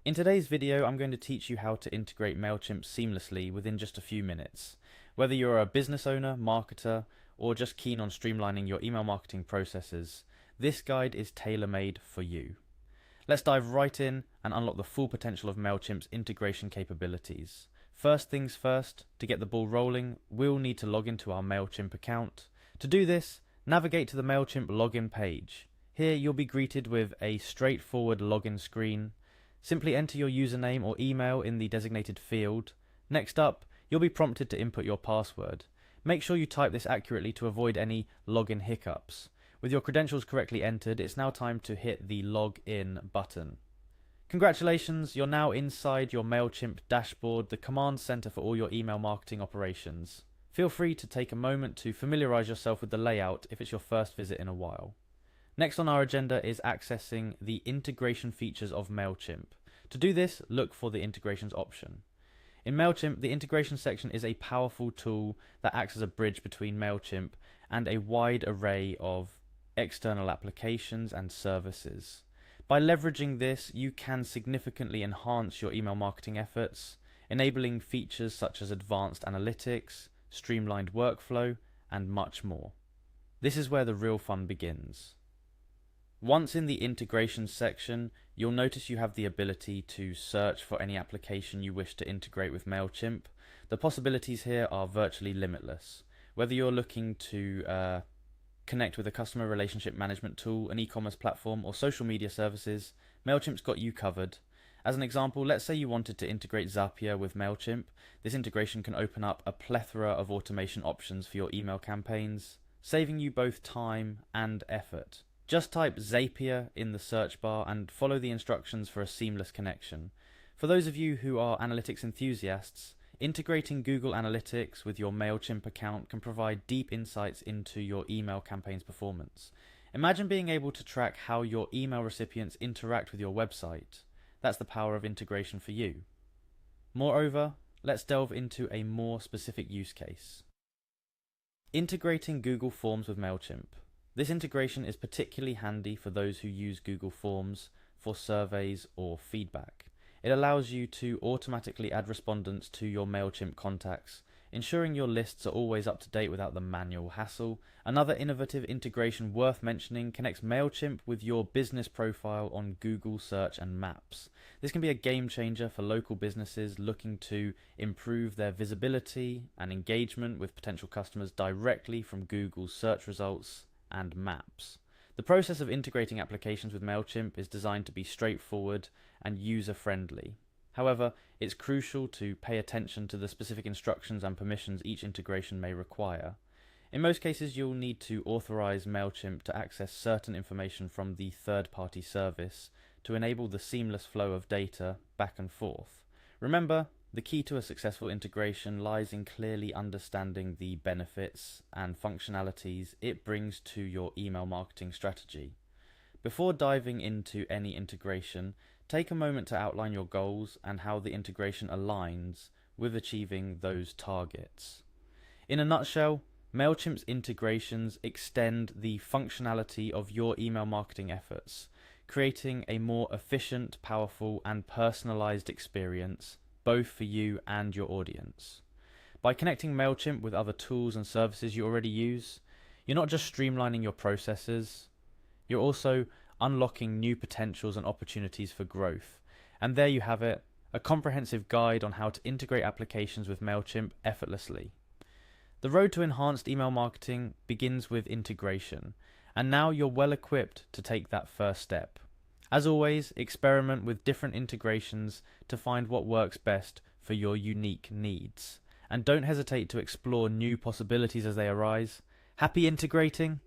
In today's video, I'm going to teach you how to integrate Mailchimp seamlessly within just a few minutes. Whether you're a business owner, marketer, or just keen on streamlining your email marketing processes, this guide is tailor-made for you. Let's dive right in and unlock the full potential of Mailchimp's integration capabilities. First things first, to get the ball rolling, we'll need to log into our Mailchimp account. To do this, navigate to the Mailchimp login page. Here you'll be greeted with a straightforward login screen. Simply enter your username or email in the designated field. Next up, you'll be prompted to input your password. Make sure you type this accurately to avoid any login hiccups. With your credentials correctly entered, it's now time to hit the Login button. Congratulations, you're now inside your Mailchimp dashboard, the command center for all your email marketing operations. Feel free to take a moment to familiarize yourself with the layout if it's your first visit in a while. Next on our agenda is accessing the integration features of Mailchimp. To do this, look for the integrations option. In Mailchimp, the integration section is a powerful tool that acts as a bridge between Mailchimp and a wide array of external applications and services. By leveraging this, you can significantly enhance your email marketing efforts, enabling features such as advanced analytics, streamlined workflow, and much more. This is where the real fun begins. Once in the integrations section, you'll notice you have the ability to search for any application you wish to integrate with Mailchimp. The possibilities here are virtually limitless. Whether you're looking to connect with a customer relationship management tool, an e-commerce platform, or social media services, Mailchimp's got you covered. As an example, let's say you wanted to integrate Zapier with Mailchimp. This integration can open up a plethora of automation options for your email campaigns, saving you both time and effort. Just type Zapier in the search bar and follow the instructions for a seamless connection. For those of you who are analytics enthusiasts, integrating Google Analytics with your Mailchimp account can provide deep insights into your email campaign's performance. Imagine being able to track how your email recipients interact with your website. That's the power of integration for you. Moreover, let's delve into a more specific use case. Integrating Google Forms with Mailchimp. This integration is particularly handy for those who use Google Forms for surveys or feedback. It allows you to automatically add respondents to your Mailchimp contacts, ensuring your lists are always up to date without the manual hassle. Another innovative integration worth mentioning connects Mailchimp with your business profile on Google Search and Maps. This can be a game changer for local businesses looking to improve their visibility and engagement with potential customers directly from Google's search results and maps. The process of integrating applications with Mailchimp is designed to be straightforward and user-friendly. However, it's crucial to pay attention to the specific instructions and permissions each integration may require. In most cases, you'll need to authorize Mailchimp to access certain information from the third-party service to enable the seamless flow of data back and forth. Remember, the key to a successful integration lies in clearly understanding the benefits and functionalities it brings to your email marketing strategy. Before diving into any integration, take a moment to outline your goals and how the integration aligns with achieving those targets. In a nutshell, Mailchimp's integrations extend the functionality of your email marketing efforts, creating a more efficient, powerful, and personalized experience both for you and your audience. By connecting Mailchimp with other tools and services you already use, you're not just streamlining your processes, you're also unlocking new potentials and opportunities for growth. And there you have it, a comprehensive guide on how to integrate applications with Mailchimp effortlessly. The road to enhanced email marketing begins with integration, and now you're well equipped to take that first step. As always, experiment with different integrations to find what works best for your unique needs. And don't hesitate to explore new possibilities as they arise. Happy integrating!